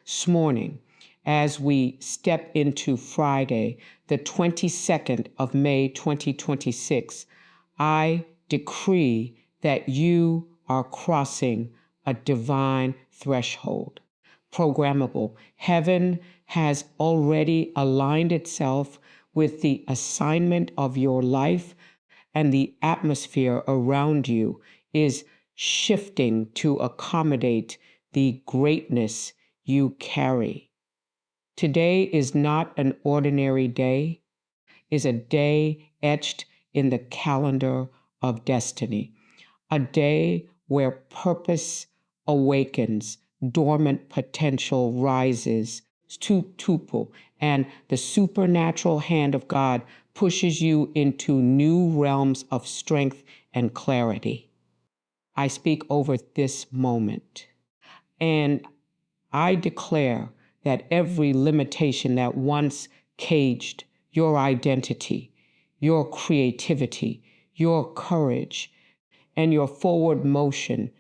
This morning, as we step into Friday, the 22nd of May, 2026, I decree that you are crossing a divine threshold. Programmable. Heaven has already aligned itself with the assignment of your life, and the atmosphere around you is shifting to accommodate the greatness you carry. Today is not an ordinary day, is a day etched in the calendar of destiny, a day where purpose awakens, dormant potential rises to tuple, and the supernatural hand of God pushes you into new realms of strength and clarity. I speak over this moment, and I declare that every limitation that once caged your identity, your creativity, your courage, and your forward motion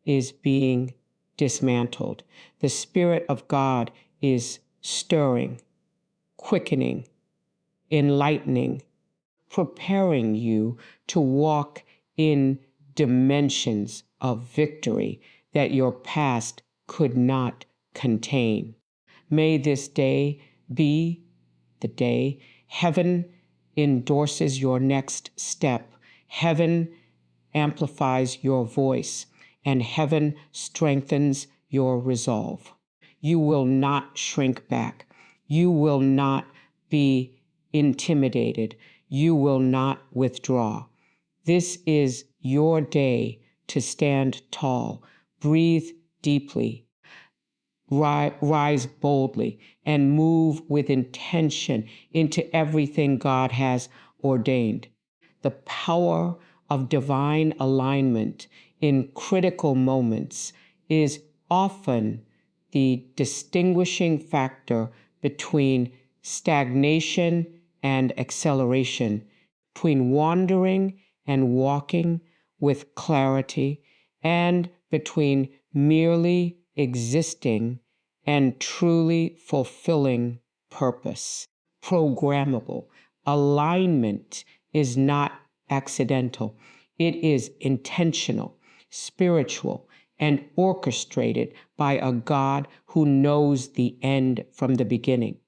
is being dismantled. The Spirit of God is stirring, quickening, enlightening, preparing you to walk in dimensions of victory that your past could not contain. May this day be the day heaven endorses your next step. Heaven amplifies your voice, and heaven strengthens your resolve. You will not shrink back. You will not be intimidated. You will not withdraw. This is your day to stand tall, breathe deeply, rise boldly, and move with intention into everything God has ordained. The power of divine alignment in critical moments is often the distinguishing factor between stagnation and acceleration, between wandering and walking with clarity, and between merely existing and truly fulfilling purpose. Programmable. Alignment is not accidental. It is intentional, spiritual, and orchestrated by a God who knows the end from the beginning.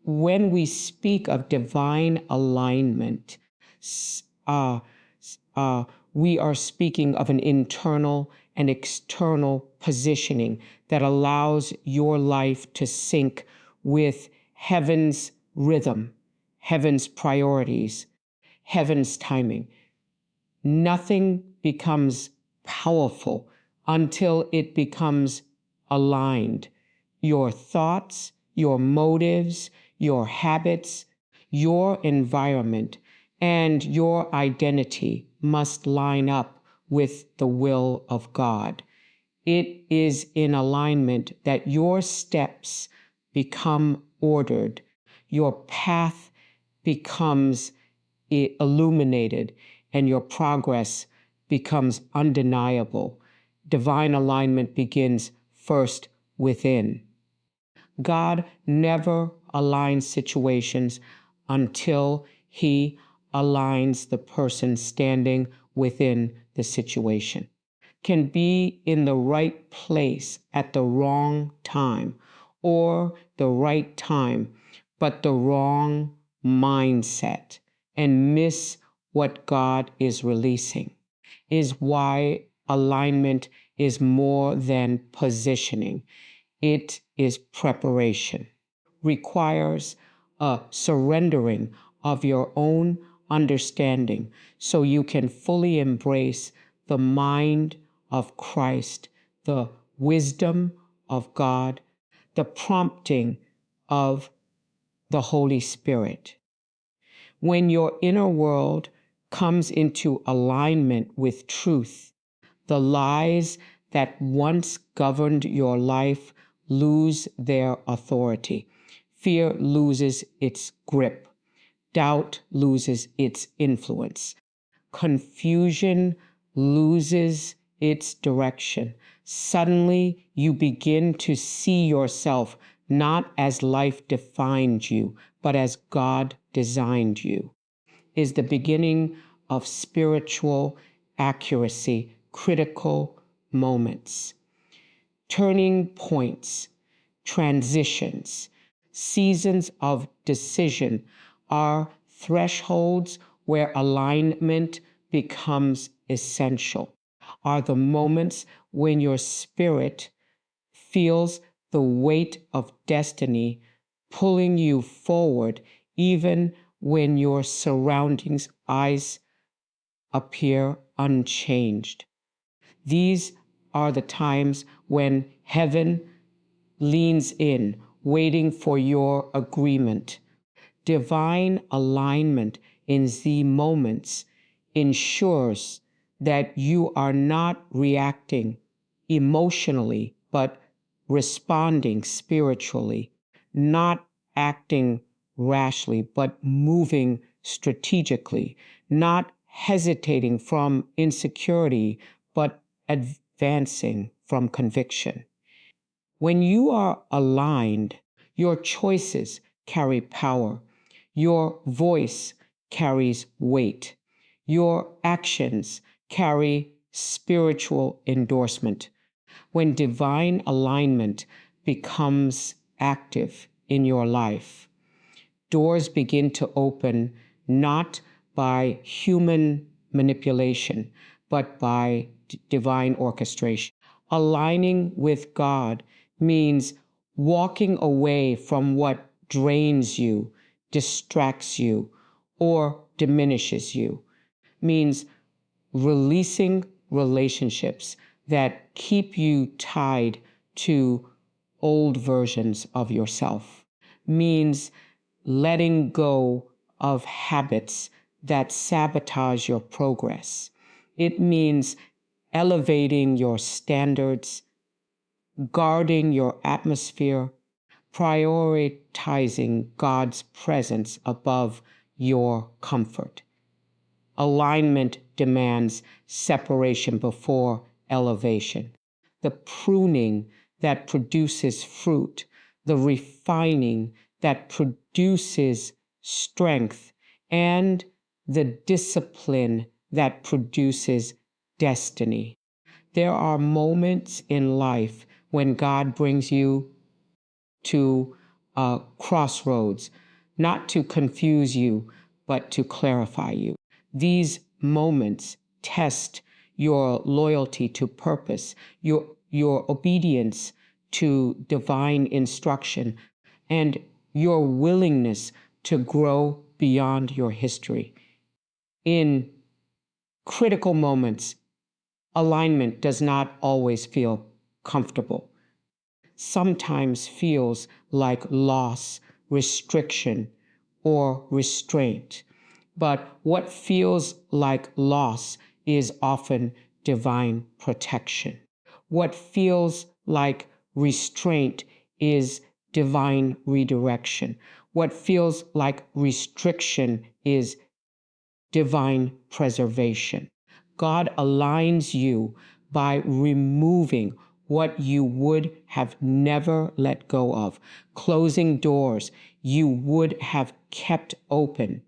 When we speak of divine alignment, we are speaking of an internal and external positioning that allows your life to sync with heaven's rhythm, heaven's priorities, heaven's timing. Nothing becomes powerful until it becomes aligned. Your thoughts, your motives, your habits, your environment, and your identity must line up with the will of God. It is in alignment that your steps become ordered, your path becomes illuminated, and your progress becomes undeniable. Divine alignment begins first within. God never aligns situations until he aligns the person standing within the situation. Can be in the right place at the wrong time, or the right time, but the wrong mindset, and miss what God is releasing. Is why alignment is more than positioning. It is preparation, requires a surrendering of your own understanding so you can fully embrace the mind of Christ, the wisdom of God, the prompting of the Holy Spirit. When your inner world comes into alignment with truth, the lies that once governed your life lose their authority. Fear loses its grip. Doubt loses its influence. Confusion loses its direction. Suddenly, you begin to see yourself not as life defined you, but as God designed you. Is the beginning of spiritual accuracy, critical moments, turning points, transitions, seasons of decision are thresholds where alignment becomes essential, are the moments when your spirit feels the weight of destiny pulling you forward, even when your surroundings' eyes appear unchanged. These are the times when heaven leans in, waiting for your agreement. Divine alignment in the moments ensures that you are not reacting emotionally, but responding spiritually, not acting rashly, but moving strategically, not hesitating from insecurity, but advancing from conviction. When you are aligned, your choices carry power. Your voice carries weight. Your actions carry spiritual endorsement. When divine alignment becomes active in your life, doors begin to open not by human manipulation, but by divine orchestration. Aligning with God means walking away from what drains you, distracts you, or diminishes you, means releasing relationships that keep you tied to old versions of yourself, means letting go of habits that sabotage your progress. It means elevating your standards, guarding your atmosphere, prioritizing God's presence above your comfort. Alignment demands separation before elevation. The pruning that produces fruit, the refining that produces strength, and the discipline that produces destiny. There are moments in life when God brings you to crossroads, not to confuse you, but to clarify you. These moments test your loyalty to purpose, your obedience to divine instruction, and your willingness to grow beyond your history. In critical moments, alignment does not always feel comfortable. Sometimes feels like loss, restriction, or restraint. But what feels like loss is often divine protection. What feels like restraint is divine redirection. What feels like restriction is divine preservation. God aligns you by removing what you would have never let go of, closing doors you would have kept open,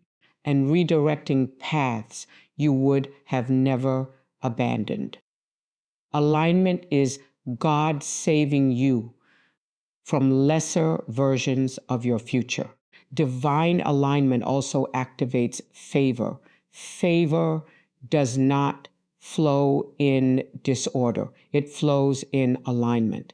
and redirecting paths you would have never abandoned. Alignment is God saving you from lesser versions of your future. Divine alignment also activates favor. Favor does not flow in disorder, it flows in alignment.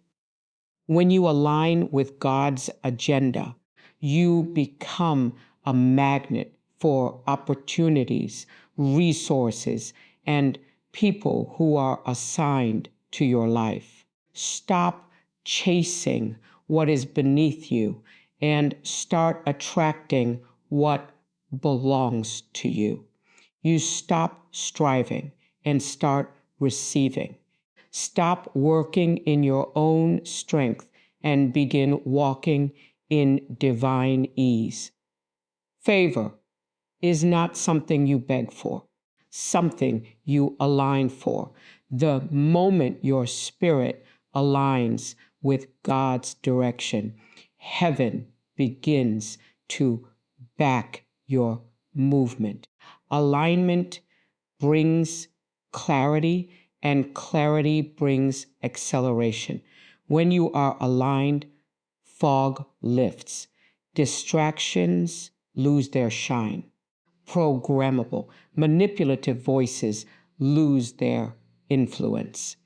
When you align with God's agenda, you become a magnet for opportunities, resources, and people who are assigned to your life. Stop chasing what is beneath you and start attracting what belongs to you. You stop striving and start receiving. Stop working in your own strength and begin walking in divine ease. Favor is not something you beg for, something you align for. The moment your spirit aligns with God's direction, heaven begins to back your movement. Alignment brings clarity, and clarity brings acceleration. When you are aligned, fog lifts. Distractions lose their shine. Programmable, manipulative voices lose their influence.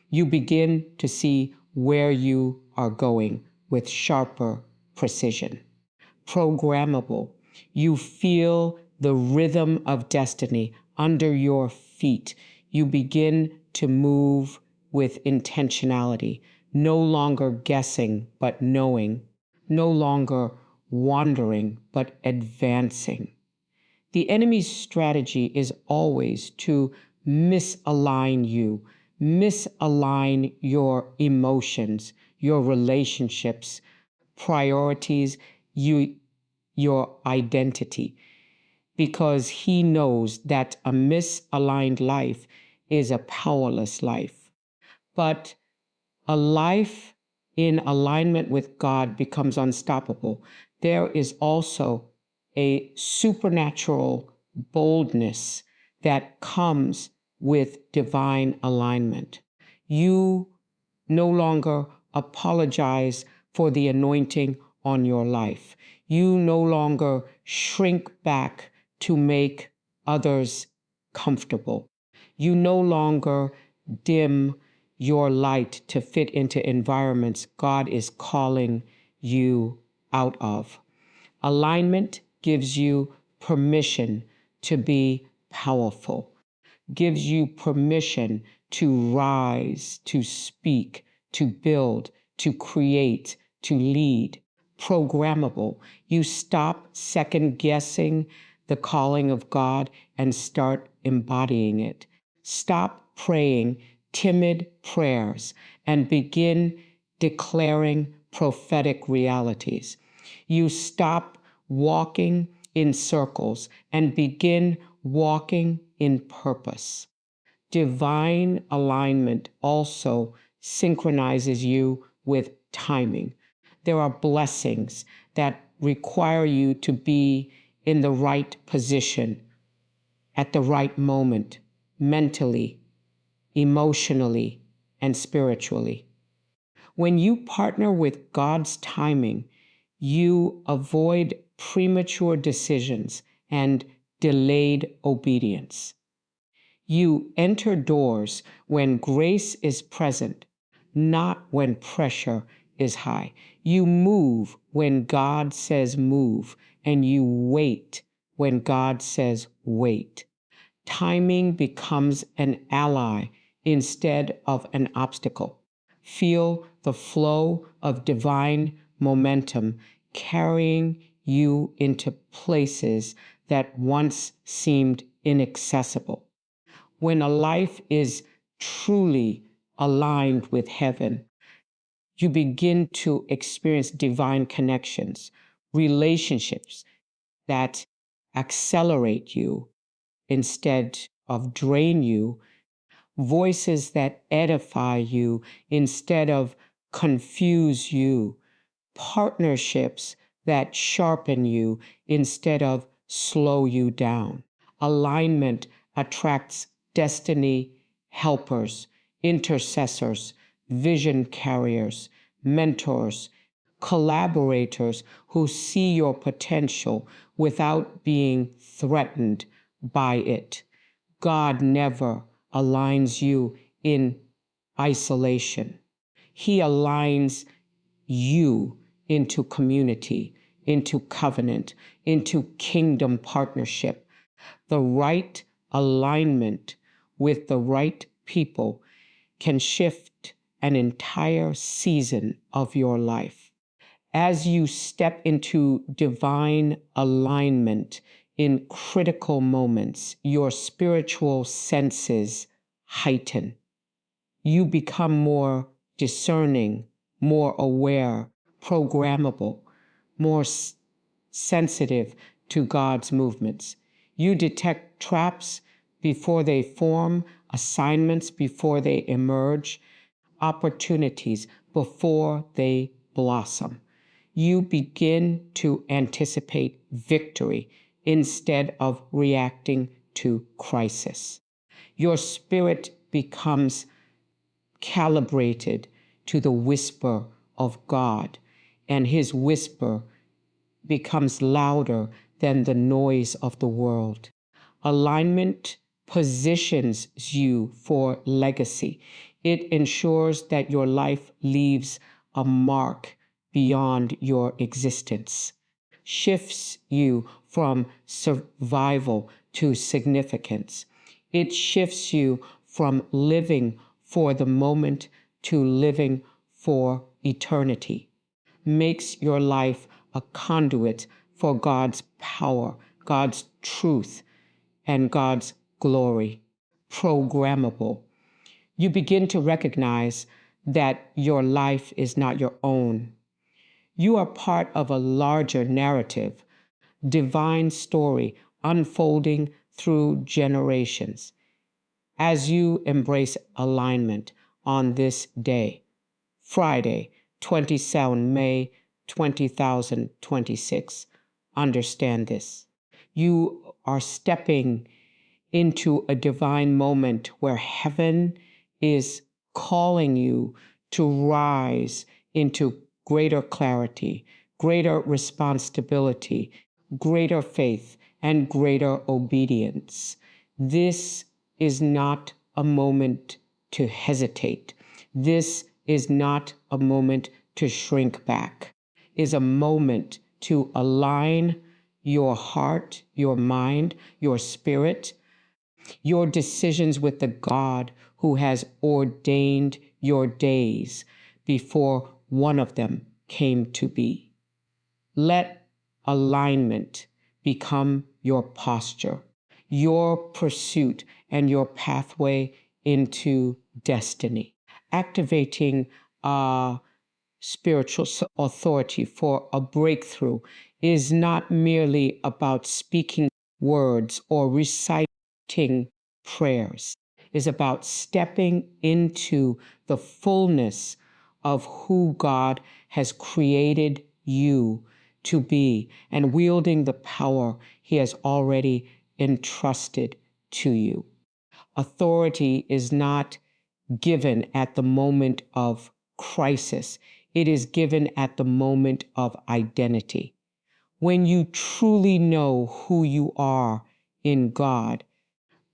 You begin to see where you are going with sharper precision. Programmable, you feel the rhythm of destiny under your feet. You begin to move with intentionality, no longer guessing but knowing, no longer wandering but advancing. The enemy's strategy is always to misalign your emotions, your relationships, priorities, your identity, because he knows that a misaligned life is a powerless life. But a life in alignment with God becomes unstoppable. There is also a supernatural boldness that comes with divine alignment. You no longer apologize for the anointing on your life. You no longer shrink back to make others comfortable. You no longer dim your light to fit into environments God is calling you out of. Alignment gives you permission to be powerful, gives you permission to rise, to speak, to build, to create, to lead. Programmable. You stop second guessing the calling of God and start embodying it. Stop praying timid prayers and begin declaring prophetic realities. You stop walking in circles and begin walking in purpose. Divine alignment also synchronizes you with timing. There are blessings that require you to be in the right position at the right moment, mentally, emotionally, and spiritually. When you partner with God's timing, you avoid premature decisions and delayed obedience. You enter doors when grace is present, not when pressure is high. You move when God says move, and you wait when God says wait. Timing becomes an ally instead of an obstacle. Feel the flow of divine momentum carrying you into places that once seemed inaccessible. When a life is truly aligned with heaven, you begin to experience divine connections, relationships that accelerate you instead of drain you, voices that edify you instead of confuse you, partnerships that sharpen you instead of slow you down. Alignment attracts destiny helpers, intercessors, vision carriers, mentors, collaborators who see your potential without being threatened by it. God never aligns you in isolation. He aligns you into community, into covenant, into kingdom partnership. The right alignment with the right people can shift an entire season of your life. As you step into divine alignment in critical moments, your spiritual senses heighten. You become more discerning, more aware, programmable, more sensitive to God's movements. You detect traps before they form, assignments before they emerge, opportunities before they blossom. You begin to anticipate victory instead of reacting to crisis. Your spirit becomes calibrated to the whisper of God, and his whisper becomes louder than the noise of the world. Alignment positions you for legacy. It ensures that your life leaves a mark beyond your existence, shifts you from survival to significance. It shifts you from living for the moment to living for eternity, makes your life a conduit for God's power, God's truth, and God's glory. Programmable. You begin to recognize that your life is not your own. You are part of a larger narrative, divine story unfolding through generations. As you embrace alignment on this day, Friday, 27 May 2026, understand this. You are stepping into a divine moment where heaven is calling you to rise into greater clarity, greater responsibility, greater faith, and greater obedience. This is not a moment to hesitate. This is not a moment to shrink back. It is a moment to align your heart, your mind, your spirit, your decisions with the God who has ordained your days before one of them came to be. Let alignment become your posture, your pursuit, and your pathway into destiny. Activating spiritual authority for a breakthrough is not merely about speaking words or reciting prayers. It's about stepping into the fullness of who God has created you to be and wielding the power he has already entrusted to you. Authority is not given at the moment of crisis. It is given at the moment of identity. When you truly know who you are in God,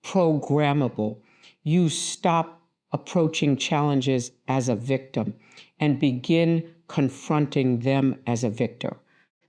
programmable, you stop approaching challenges as a victim and begin confronting them as a victor.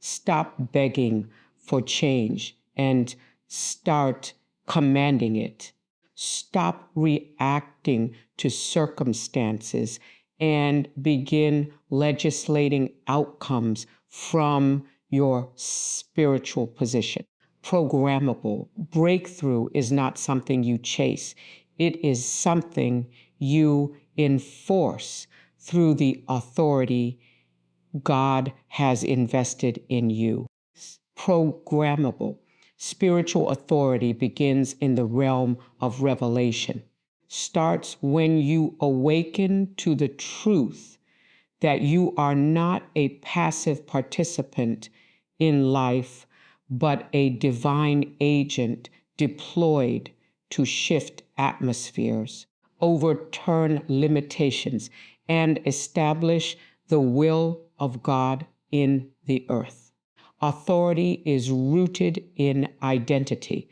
Stop begging for change and start commanding it. Stop reacting to circumstances and begin legislating outcomes from your spiritual position. Programmable. Breakthrough is not something you chase. It is something you enforce through the authority God has invested in you. Programmable. Spiritual authority begins in the realm of revelation. Starts when you awaken to the truth that you are not a passive participant in life, but a divine agent deployed to shift atmospheres, overturn limitations, and establish the will of God in the earth. Authority is rooted in identity.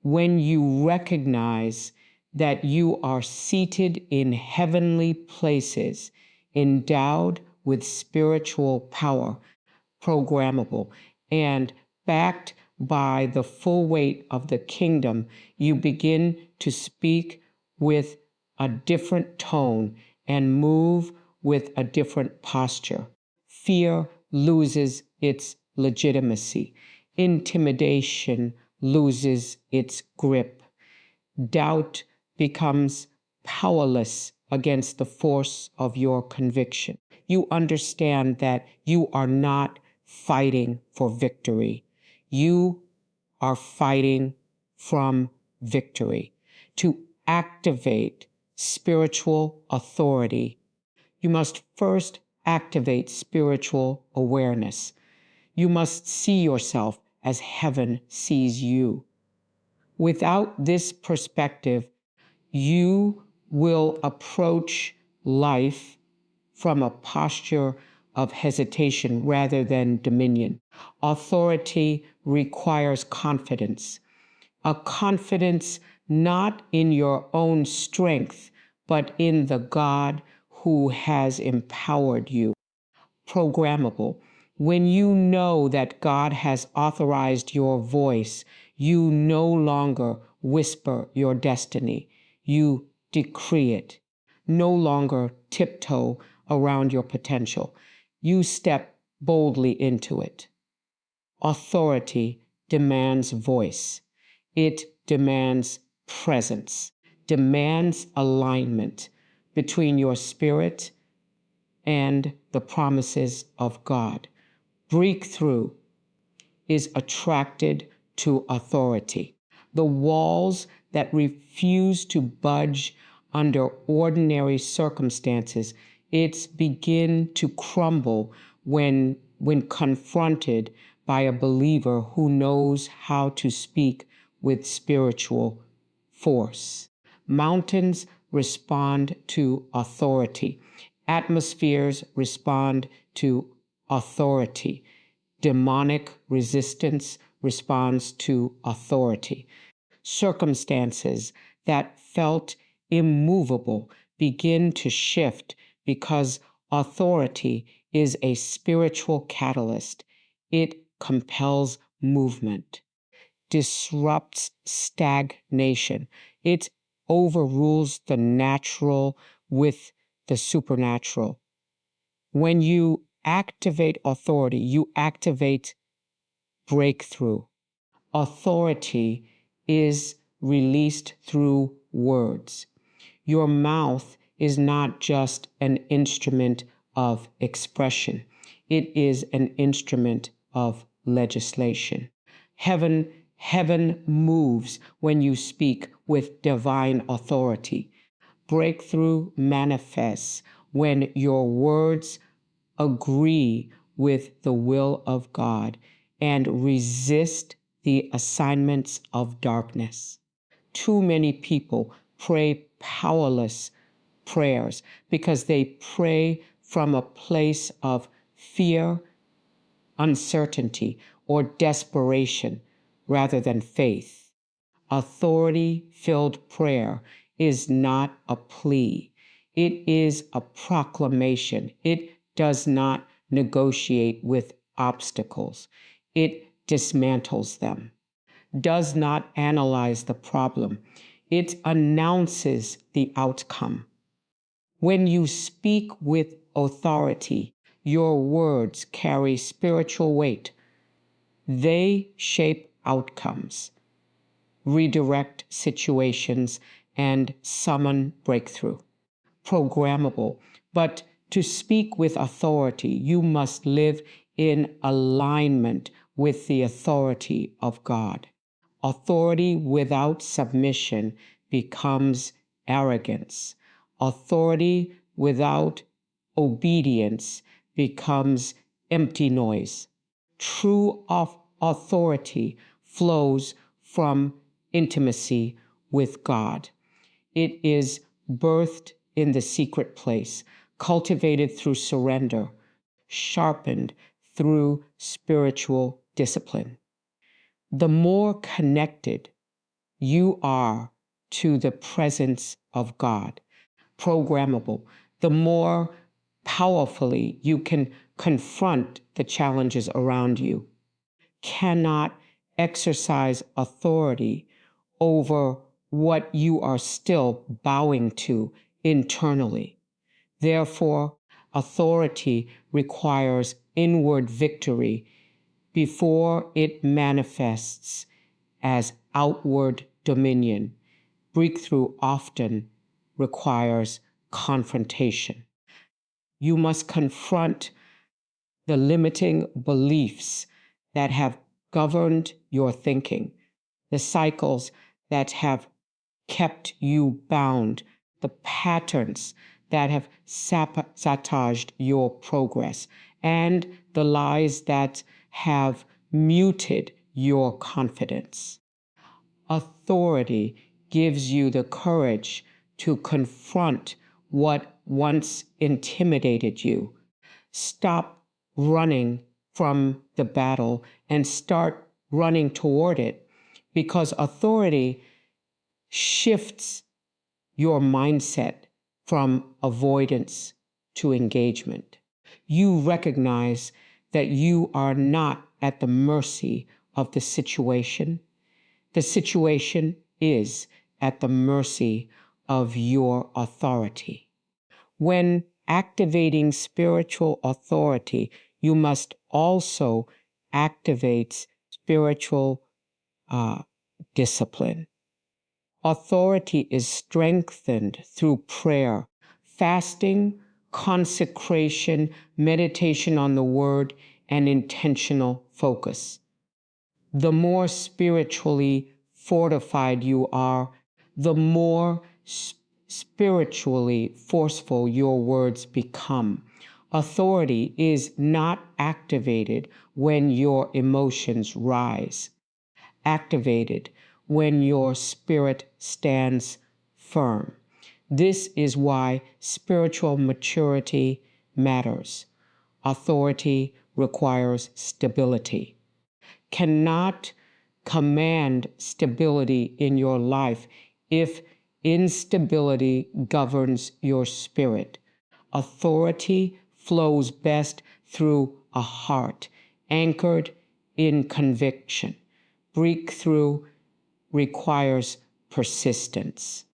When you recognize that you are seated in heavenly places, endowed with spiritual power, programmable, and backed by the full weight of the kingdom, you begin to speak with a different tone and move with a different posture. Fear loses its legitimacy. Intimidation loses its grip. Doubt becomes powerless against the force of your conviction. You understand that you are not fighting for victory. You are fighting from victory. To activate spiritual authority, you must first activate spiritual awareness. You must see yourself as heaven sees you. Without this perspective, you will approach life from a posture of hesitation rather than dominion. Authority requires confidence, a confidence not in your own strength, but in the God who has empowered you. Programmable. When you know that God has authorized your voice, you no longer whisper your destiny. You decree it. No longer tiptoe around your potential. You step boldly into it. Authority demands voice. It demands presence, demands alignment between your spirit and the promises of God. Breakthrough is attracted to authority. The walls that refuse to budge under ordinary circumstances, it's begin to crumble when confronted by a believer who knows how to speak with spiritual force. Mountains respond to authority. Atmospheres respond to authority. Demonic resistance responds to authority. Circumstances that felt immovable begin to shift because authority is a spiritual catalyst. It compels movement, disrupts stagnation. It overrules the natural with the supernatural. When you activate authority, you activate breakthrough. Authority is released through words. Your mouth is not just an instrument of expression, it is an instrument of legislation. Heaven moves when you speak with divine authority. Breakthrough manifests when your words agree with the will of God and resist the assignments of darkness. Too many people pray powerless prayers because they pray from a place of fear, uncertainty, or desperation rather than faith. Authority-filled prayer is not a plea. It is a proclamation. It does not negotiate with obstacles. It dismantles them, does not analyze the problem. It announces the outcome. When you speak with authority, your words carry spiritual weight. They shape outcomes, redirect situations, and summon breakthrough. Programmable. But to speak with authority, you must live in alignment with the authority of God. Authority without submission becomes arrogance. Authority without obedience becomes empty noise. True authority flows from intimacy with God. It is birthed in the secret place, cultivated through surrender, sharpened through spiritual discipline. The more connected you are to the presence of God, programmable, the more powerfully you can confront the challenges around you. Cannot exercise authority over what you are still bowing to internally. Therefore, authority requires inward victory before it manifests as outward dominion. Breakthrough often requires confrontation. You must confront the limiting beliefs that have governed your thinking, the cycles that have kept you bound, the patterns that have sabotaged your progress, and the lies that have muted your confidence. Authority gives you the courage to confront what once intimidated you. Stop running from the battle and start running toward it, because authority shifts your mindset from avoidance to engagement. You recognize that you are not at the mercy of the situation. The situation is at the mercy of your authority. When activating spiritual authority, you must also activate spiritual discipline. Authority is strengthened through prayer, fasting, consecration, meditation on the word, and intentional focus. The more spiritually fortified you are, the more spiritually forceful your words become. Authority is not activated when your emotions rise, activated when your spirit stands firm. This is why spiritual maturity matters. Authority requires stability. Cannot command stability in your life if instability governs your spirit. Authority flows best through a heart anchored in conviction. Breakthrough requires persistence.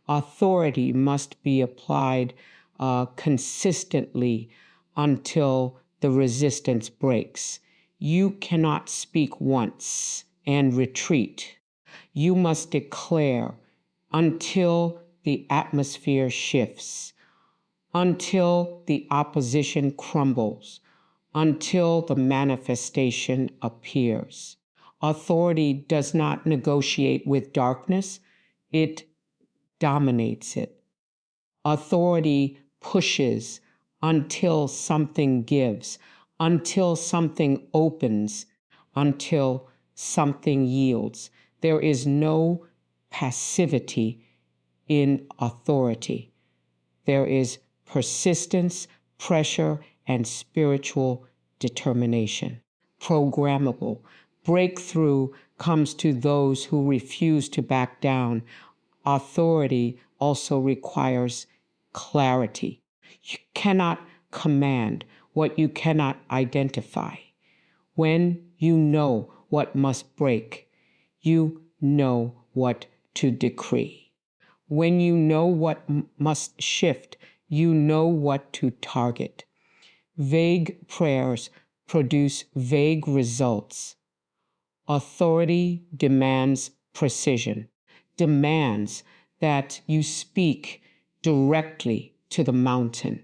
Authority must be applied consistently until the resistance breaks. You cannot speak once and retreat. You must declare until the atmosphere shifts, until the opposition crumbles, until the manifestation appears. Authority does not negotiate with darkness, it dominates it. Authority pushes until something gives, until something opens, until something yields. There is no passivity in authority. There is persistence, pressure, and spiritual determination. Programmable. Breakthrough comes to those who refuse to back down. Authority also requires clarity. You cannot command what you cannot identify. When you know what must break, you know what to decree. When you know what must shift, you know what to target. Vague prayers produce vague results. Authority demands precision, demands that you speak directly to the mountain,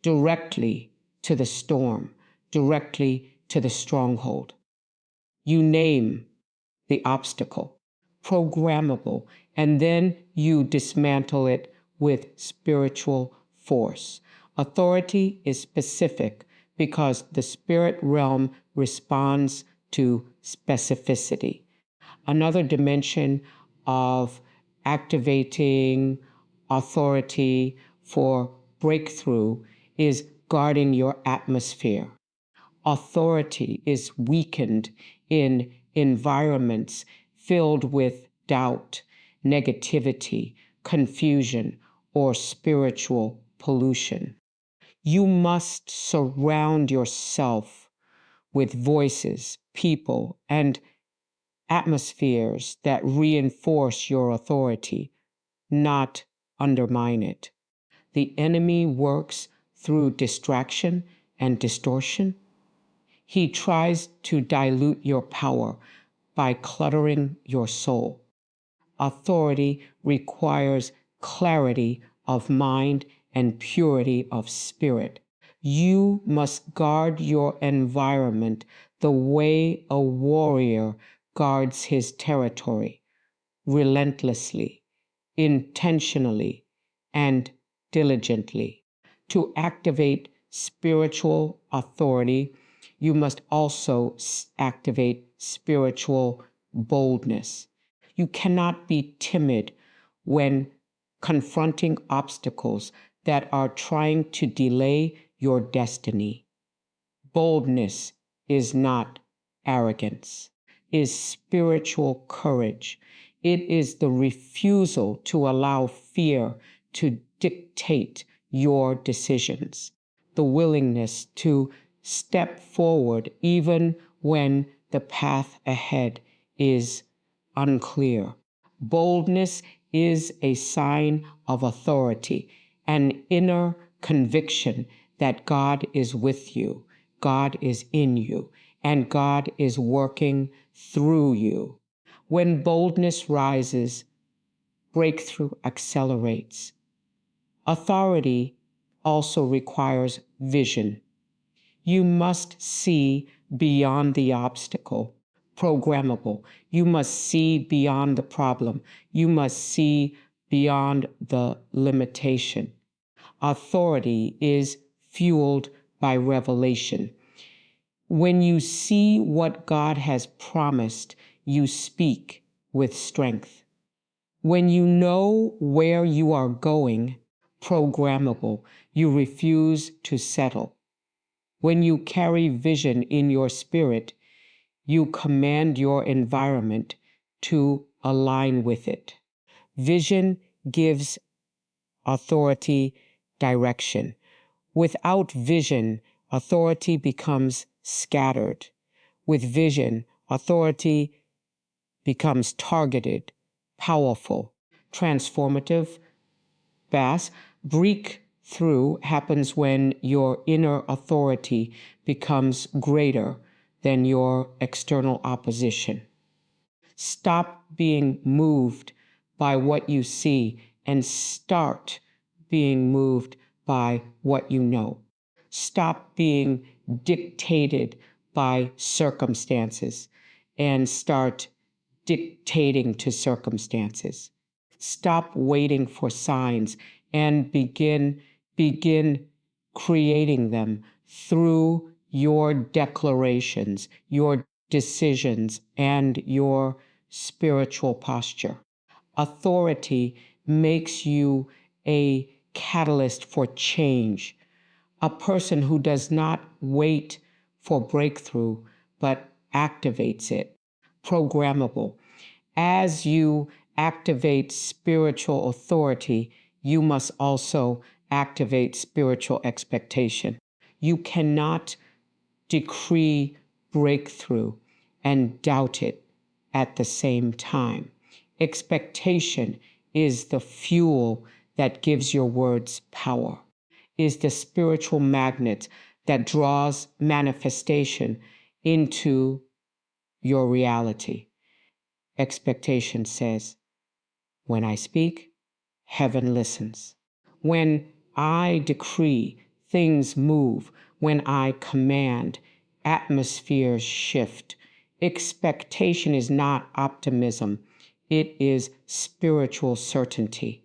directly to the storm, directly to the stronghold. You name the obstacle, programmable, and then you dismantle it with spiritual force. Authority is specific because the spirit realm responds to specificity. Another dimension of activating authority for breakthrough is guarding your atmosphere. Authority is weakened in environments filled with doubt, negativity, confusion, or spiritual pollution. You must surround yourself with voices, people, and atmospheres that reinforce your authority, not undermine it. The enemy works through distraction and distortion. He tries to dilute your power by cluttering your soul. Authority requires clarity of mind and purity of spirit. You must guard your environment the way a warrior guards his territory, relentlessly, intentionally and diligently. To activate spiritual authority, you must also activate spiritual boldness. You cannot be timid when confronting obstacles that are trying to delay your destiny. Boldness is not arrogance, is spiritual courage. It is the refusal to allow fear to dictate your decisions, the willingness to step forward even when the path ahead is unclear. Boldness is a sign of authority, an inner conviction that God is with you, God is in you, and God is working through you. When boldness rises, breakthrough accelerates. Authority also requires vision. You must see beyond the obstacle, programmable. You must see beyond the problem. You must see beyond the limitation. Authority is fueled by revelation. When you see what God has promised, you speak with strength. When you know where you are going, programmable, you refuse to settle. When you carry vision in your spirit, you command your environment to align with it. Vision gives authority direction. Without vision, authority becomes scattered. With vision, authority becomes targeted, powerful, transformative. Breakthrough happens when your inner authority becomes greater than your external opposition. Stop being moved by what you see and start being moved by what you know. Stop being dictated by circumstances and start dictating to circumstances. Stop waiting for signs and begin creating them through your declarations, your decisions, and your spiritual posture. Authority makes you a catalyst for change, a person who does not wait for breakthrough, but activates it. Programmable. As you activate spiritual authority, you must also activate spiritual expectation. You cannot decree breakthrough and doubt it at the same time. Expectation is the fuel that gives your words power, is the spiritual magnet that draws manifestation into your reality. Expectation says, when I speak, heaven listens. When I decree, things move. When I command, atmospheres shift. Expectation is not optimism. It is spiritual certainty.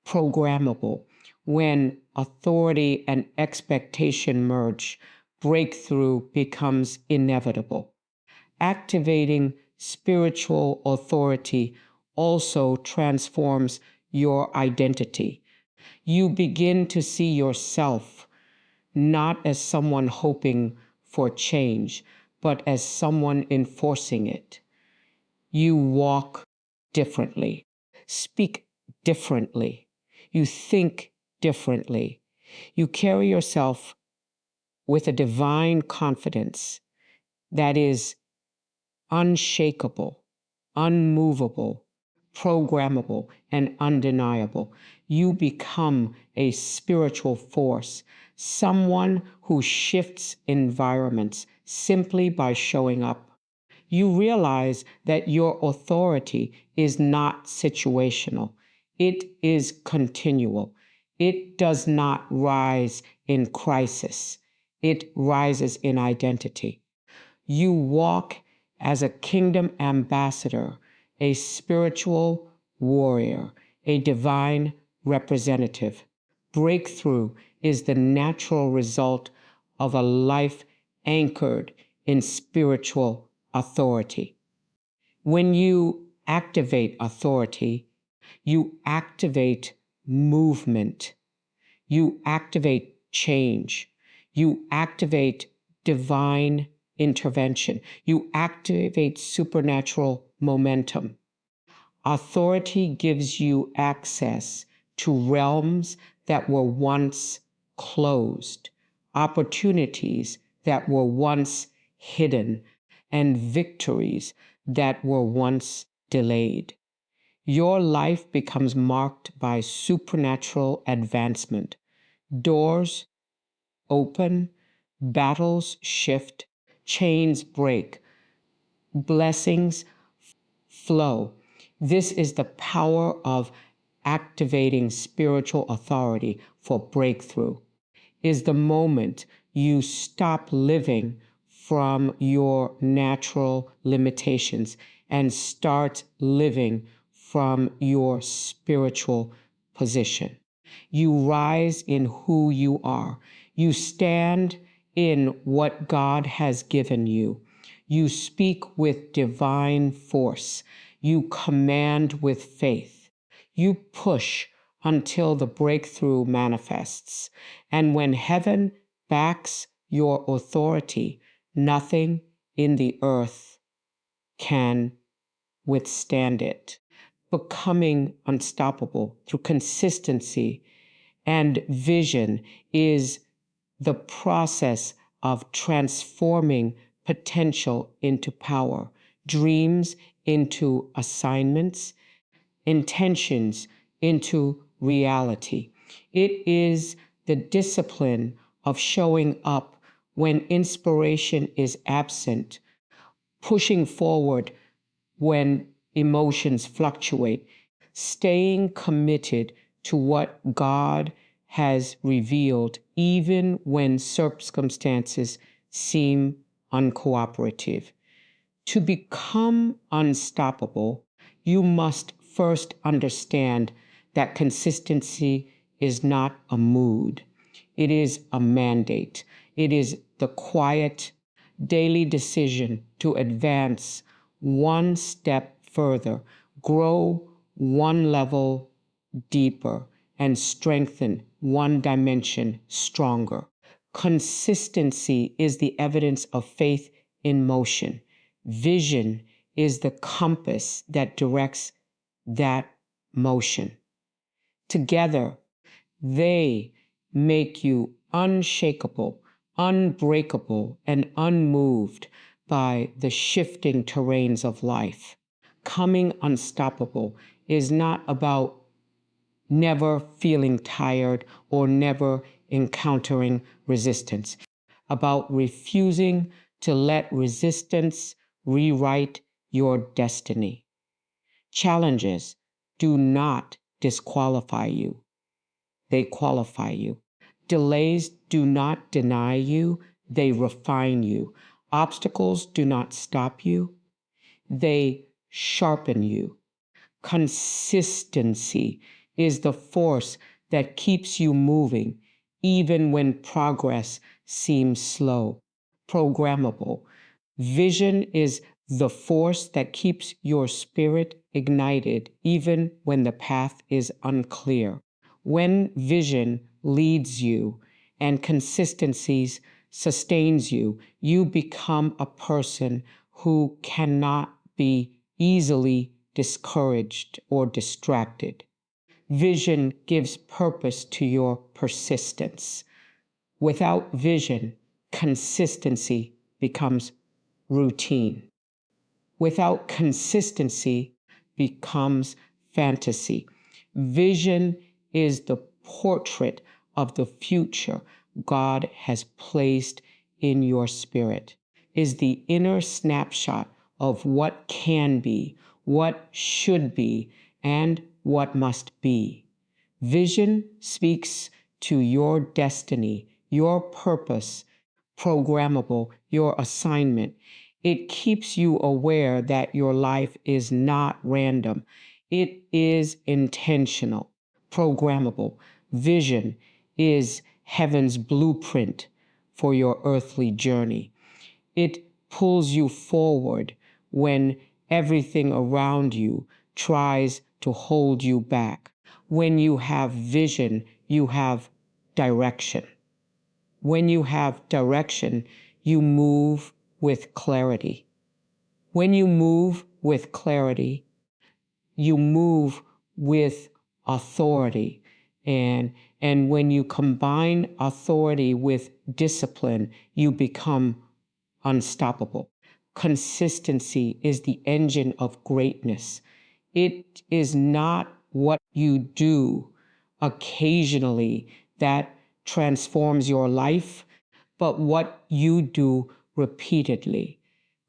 Programmable. When authority and expectation merge, breakthrough becomes inevitable. Activating spiritual authority also transforms your identity. You begin to see yourself not as someone hoping for change, but as someone enforcing it. You walk differently, speak differently, you think differently. You carry yourself with a divine confidence that is unshakable, unmovable, programmable, and undeniable. You become a spiritual force, someone who shifts environments simply by showing up. You realize that your authority is not situational. It is continual. It does not rise in crisis. It rises in identity. You walk as a kingdom ambassador, a spiritual warrior, a divine representative. Breakthrough is the natural result of a life anchored in spiritual authority. When you activate authority, you activate movement, you activate change, you activate divine intervention, you activate supernatural momentum. Authority gives you access to realms that were once closed, opportunities that were once hidden, and victories that were once delayed. Your life becomes marked by supernatural advancement. Doors open, battles shift, chains break, blessings flow. This is the power of activating spiritual authority for breakthrough. Is the moment you stop living from your natural limitations and start living from your spiritual position. You rise in who you are. You stand in what God has given you. You speak with divine force. You command with faith. You push until the breakthrough manifests. And when heaven backs your authority, nothing in the earth can withstand it. Becoming unstoppable through consistency and vision is the process of transforming potential into power, dreams into assignments, intentions into reality. It is the discipline of showing up when inspiration is absent, pushing forward when emotions fluctuate, staying committed to what God has revealed, even when circumstances seem uncooperative. To become unstoppable, you must first understand that consistency is not a mood. It is a mandate. It is the quiet, daily decision to advance one step further, grow one level deeper, and strengthen one dimension stronger. Consistency is the evidence of faith in motion. Vision is the compass that directs that motion. Together, they make you unshakable, unbreakable, and unmoved by the shifting terrains of life. Coming unstoppable is not about never feeling tired or never encountering resistance, about refusing to let resistance rewrite your destiny. Challenges do not disqualify you, they qualify you. Delays do not deny you, they refine you. Obstacles do not stop you, they sharpen you. Consistency is the force that keeps you moving, even when progress seems slow. Programmable. Vision is the force that keeps your spirit ignited, even when the path is unclear. When vision leads you and consistency sustains you, you become a person who cannot be easily discouraged or distracted. Vision gives purpose to your persistence. Without vision, consistency becomes routine. Without consistency becomes fantasy. Vision is the portrait of the future God has placed in your spirit, is the inner snapshot of what can be, what should be, and what must be. Vision speaks to your destiny, your purpose, programmable, your assignment. It keeps you aware that your life is not random. It is intentional, programmable. Vision is heaven's blueprint for your earthly journey. It pulls you forward when everything around you tries to hold you back. When you have vision, you have direction. When you have direction, you move with clarity. When you move with clarity, you move with authority. And when you combine authority with discipline, you become unstoppable. Consistency is the engine of greatness. It is not what you do occasionally that transforms your life, but what you do repeatedly.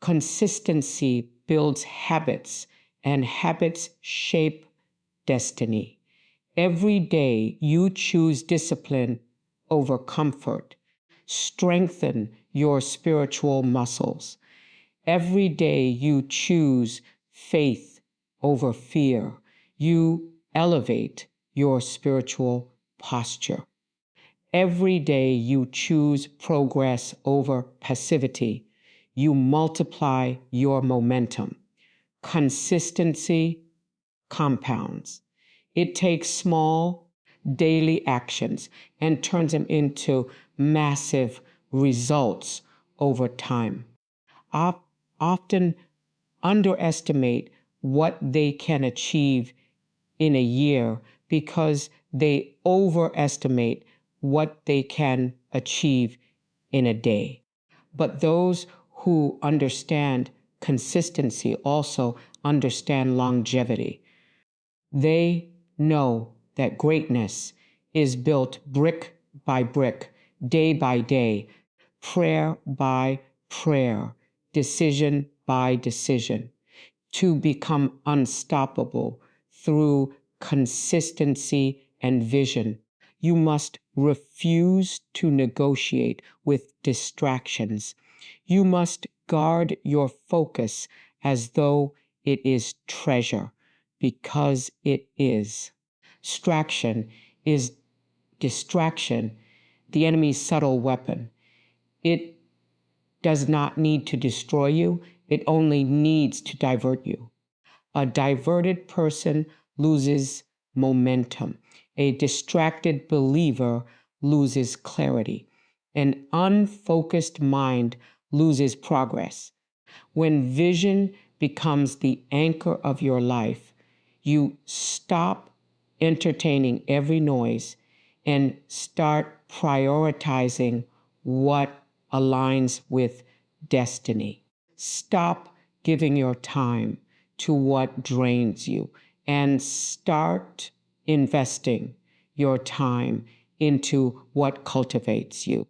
Consistency builds habits, and habits shape destiny. Every day you choose discipline over comfort. Strengthen your spiritual muscles. Every day you choose faith over fear. You elevate your spiritual posture. Every day you choose progress over passivity. You multiply your momentum. Consistency compounds. It takes small daily actions and turns them into massive results over time. Often underestimate what they can achieve in a year because they overestimate what they can achieve in a day. But those who understand consistency also understand longevity. They know that greatness is built brick by brick, day by day, prayer by prayer, decision by decision. To become unstoppable through consistency and vision, you must refuse to negotiate with distractions. You must guard your focus as though it is treasure, because it is. Distraction is distraction, the enemy's subtle weapon. It does not need to destroy you, it only needs to divert you. A diverted person loses momentum. A distracted believer loses clarity. An unfocused mind loses progress. When vision becomes the anchor of your life, you stop entertaining every noise and start prioritizing what aligns with destiny. Stop giving your time to what drains you and start investing your time into what cultivates you.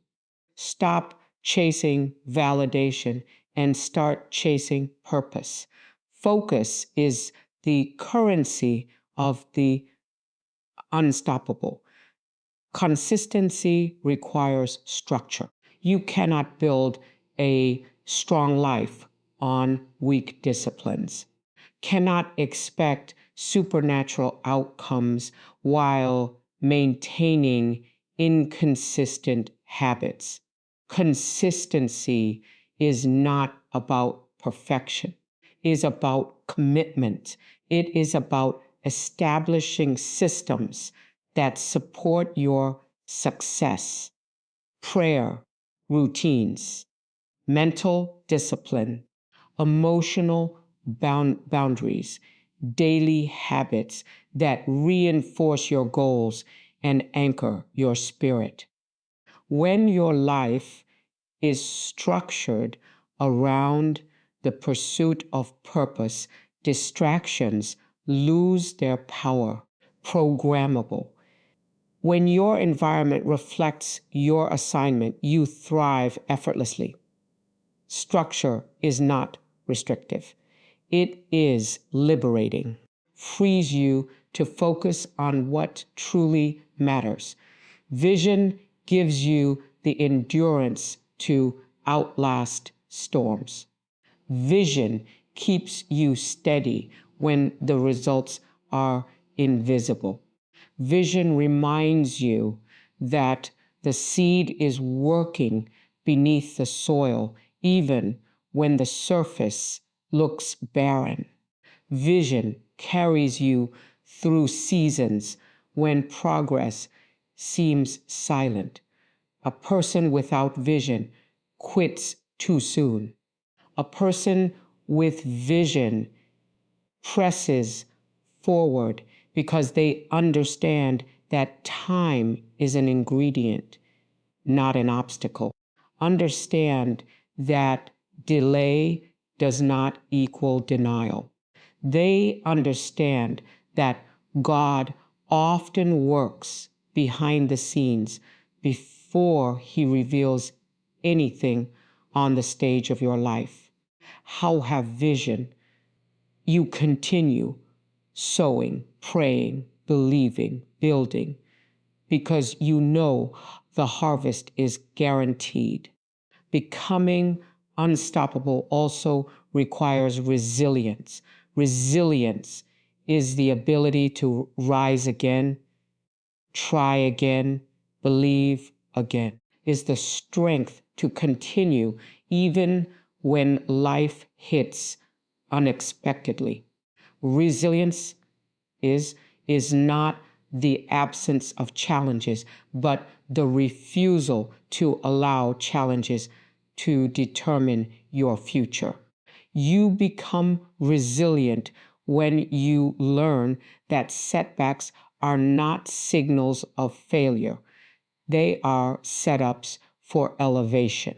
Stop chasing validation and start chasing purpose. Focus is the currency of the unstoppable. Consistency requires structure. You cannot build a strong life on weak disciplines. Cannot expect supernatural outcomes while maintaining inconsistent habits. Consistency is not about perfection. It is about commitment. It is about establishing systems that support your success. Prayer, routines, mental discipline, emotional boundaries, daily habits that reinforce your goals and anchor your spirit. When your life is structured around the pursuit of purpose, distractions lose their power. Programmable. When your environment reflects your assignment, you thrive effortlessly. Structure is not restrictive. It is liberating. Frees you to focus on what truly matters. Vision gives you the endurance to outlast storms. Vision keeps you steady when the results are invisible. Vision reminds you that the seed is working beneath the soil, even when the surface looks barren. Vision carries you through seasons when progress seems silent. A person without vision quits too soon. A person with vision presses forward because they understand that time is an ingredient, not an obstacle. Understand that delay does not equal denial. They understand that God often works behind the scenes before he reveals anything on the stage of your life. How have vision? You continue sowing, praying, believing, building, because you know the harvest is guaranteed. Becoming unstoppable also requires resilience. Resilience is the ability to rise again, try again, believe again, is the strength to continue even when life hits unexpectedly. Resilience is is not the absence of challenges, but the refusal to allow challenges to determine your future. You become resilient when you learn that setbacks are not signals of failure. They are setups for elevation.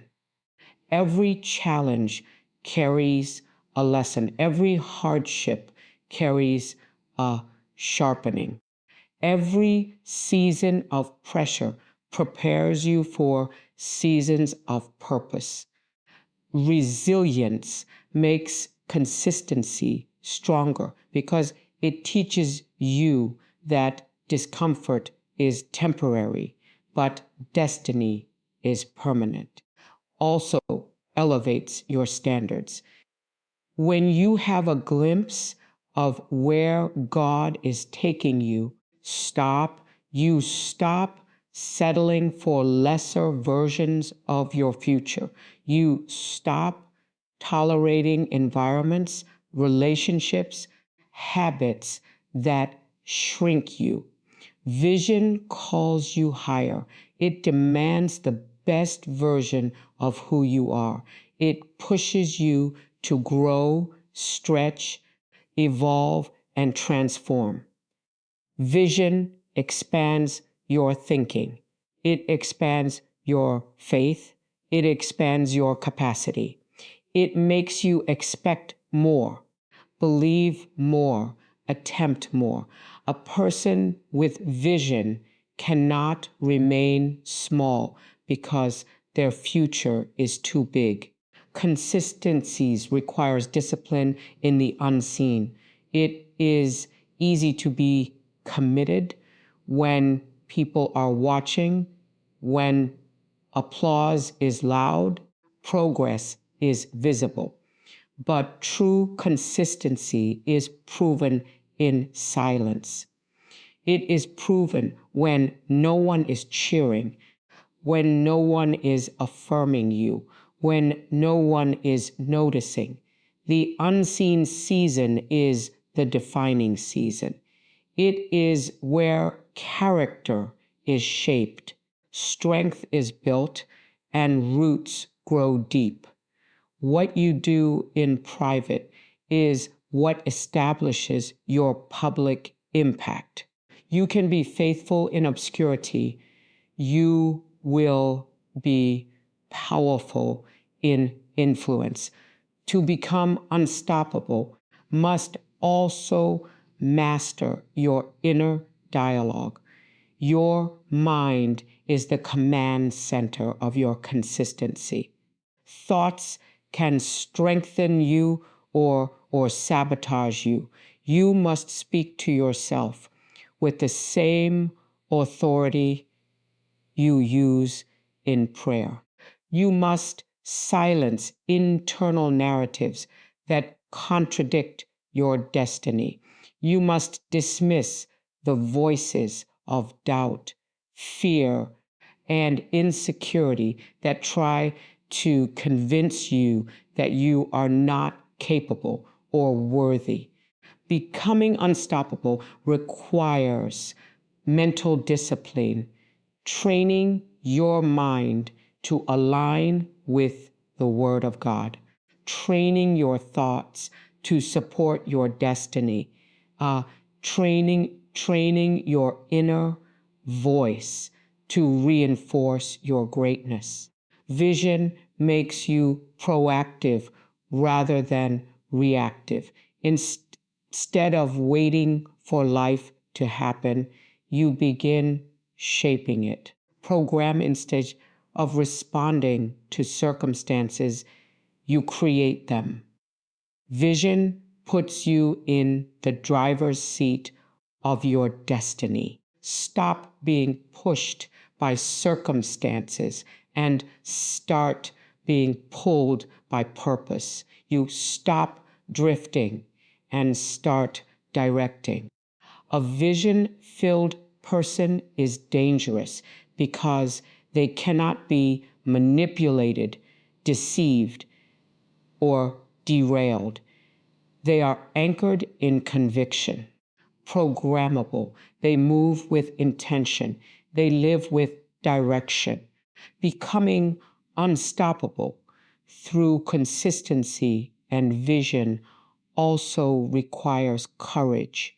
Every challenge carries a lesson. Every hardship carries a sharpening. Every season of pressure prepares you for seasons of purpose. Resilience makes consistency stronger because it teaches you that discomfort is temporary, but destiny is permanent. Also elevates your standards. When you have a glimpse of where God is taking you, you stop settling for lesser versions of your future. You stop tolerating environments, relationships, habits that shrink you. Vision calls you higher. It demands the best version of who you are. It pushes you to grow, stretch, evolve, and transform. Vision expands your thinking. It expands your faith. It expands your capacity. It makes you expect more, believe more, attempt more. A person with vision cannot remain small because their future is too big. Consistencies requires discipline in the unseen. It is easy to be committed when people are watching, when applause is loud, progress is visible. But true consistency is proven in silence. It is proven when no one is cheering, when no one is affirming you, when no one is noticing. The unseen season is the defining season. It is where character is shaped, strength is built, and roots grow deep. What you do in private is what establishes your public impact. You can be faithful in obscurity. You will be powerful in influence. To become unstoppable must also master your inner dialogue. Your mind is the command center of your consistency. Thoughts can strengthen you or sabotage you. You must speak to yourself with the same authority you use in prayer. You must silence internal narratives that contradict your destiny. You must dismiss the voices of doubt, fear, and insecurity that try to convince you that you are not capable or worthy. Becoming unstoppable requires mental discipline, training your mind to align with the Word of God, training your thoughts to support your destiny, uh, training your inner voice to reinforce your greatness. Vision makes you proactive rather than reactive. Instead of waiting for life to happen, you begin shaping it. Program instead of responding to circumstances, you create them. Vision puts you in the driver's seat of your destiny. Stop being pushed by circumstances and start being pulled by purpose. You stop drifting and start directing. A vision-filled person is dangerous because they cannot be manipulated, deceived, or derailed. They are anchored in conviction, programmable. They move with intention. They live with direction. Becoming unstoppable through consistency and vision also requires courage.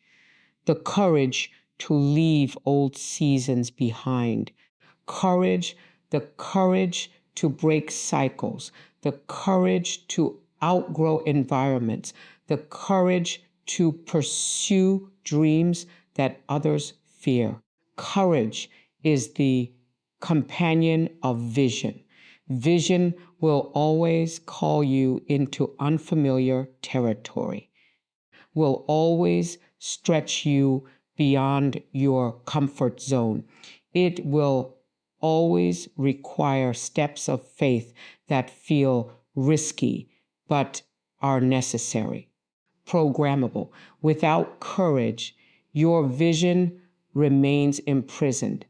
The courage to leave old seasons behind, the courage to break cycles, the courage to outgrow environments, the courage to pursue dreams that others fear. Courage is the companion of vision. Vision will always call you into unfamiliar territory, will always stretch you beyond your comfort zone. It will always require steps of faith that feel risky but are necessary. Programmable. Without courage, your vision remains imprisoned.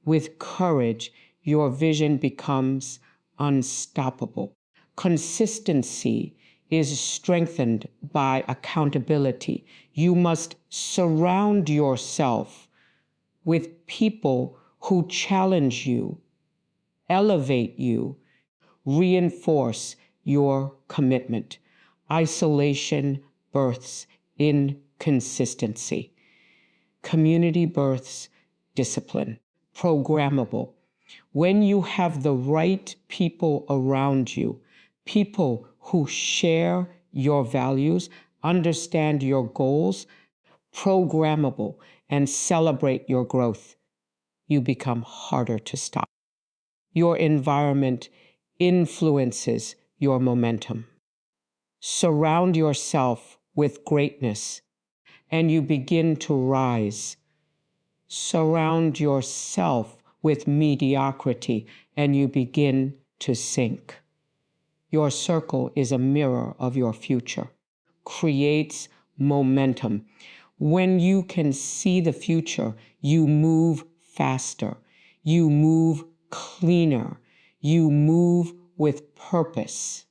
With courage, your vision becomes unstoppable. Consistency is strengthened by accountability. You must surround yourself with people who challenge you, elevate you, reinforce your commitment. Isolation births inconsistency. Community births discipline. Programmable. When you have the right people around you, people who share your values, understand your goals, programmable, and celebrate your growth, you become harder to stop. Your environment influences your momentum. Surround yourself with greatness, and you begin to rise. Surround yourself with mediocrity, and you begin to sink. Your circle is a mirror of your future, creates momentum. When you can see the future, you move faster, you move cleaner, you move with purpose.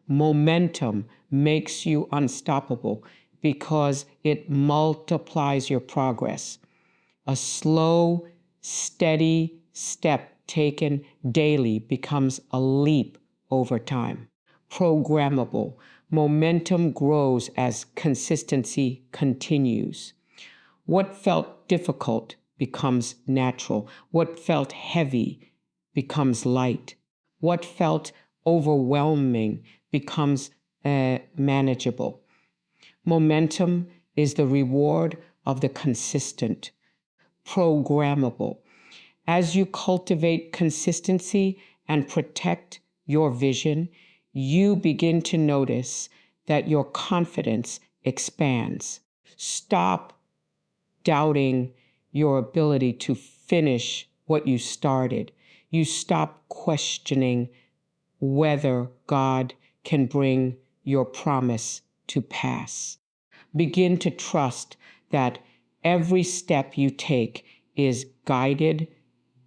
Momentum makes you unstoppable because it multiplies your progress. A slow, steady step taken daily becomes a leap over time. Programmable. Momentum grows as consistency continues. What felt difficult becomes natural. What felt heavy becomes light. What felt overwhelming becomes manageable. Momentum is the reward of the consistent. Programmable. As you cultivate consistency and protect your vision, you begin to notice that your confidence expands. Stop doubting your ability to finish what you started. You stop questioning whether God can bring your promise to pass. Begin to trust that every step you take is guided,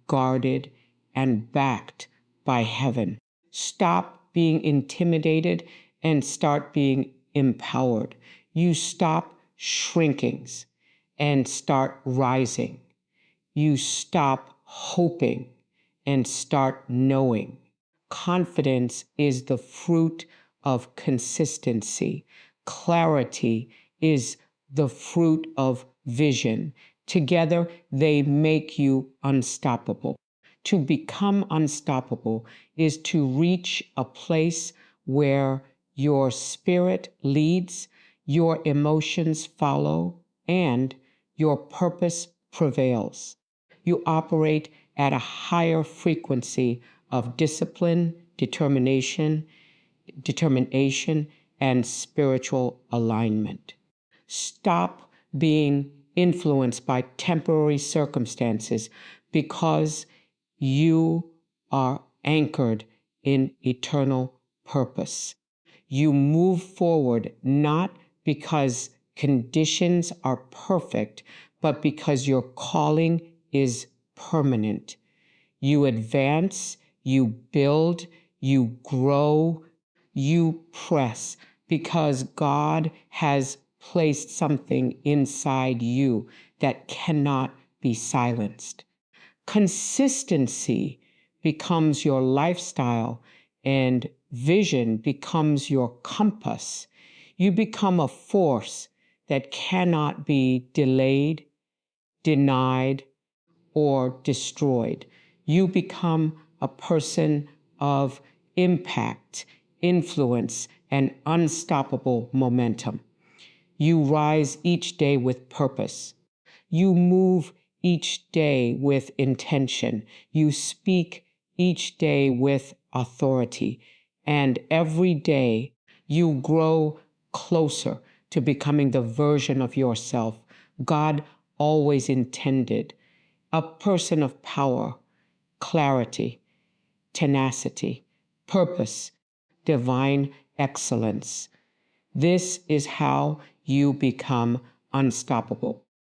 guarded, and backed by heaven. Stop being intimidated and start being empowered. You stop shrinking and start rising. You stop hoping and start knowing. Confidence is the fruit of consistency. Clarity is the fruit of vision. Together, they make you unstoppable. To become unstoppable is to reach a place where your spirit leads, your emotions follow, and your purpose prevails. You operate at a higher frequency of determination, and spiritual alignment. Stop being influenced by temporary circumstances because you are anchored in eternal purpose. You move forward not because conditions are perfect, but because your calling is permanent. You advance, you build, you grow, you press because God has placed something inside you that cannot be silenced. Consistency becomes your lifestyle and vision becomes your compass. You become a force that cannot be delayed, denied, or destroyed. You become a person of impact, influence, and unstoppable momentum. You rise each day with purpose. You move each day with intention. You speak each day with authority. And every day you grow closer to becoming the version of yourself God always intended. A person of power, clarity, tenacity, purpose, divine excellence. This is how you become unstoppable.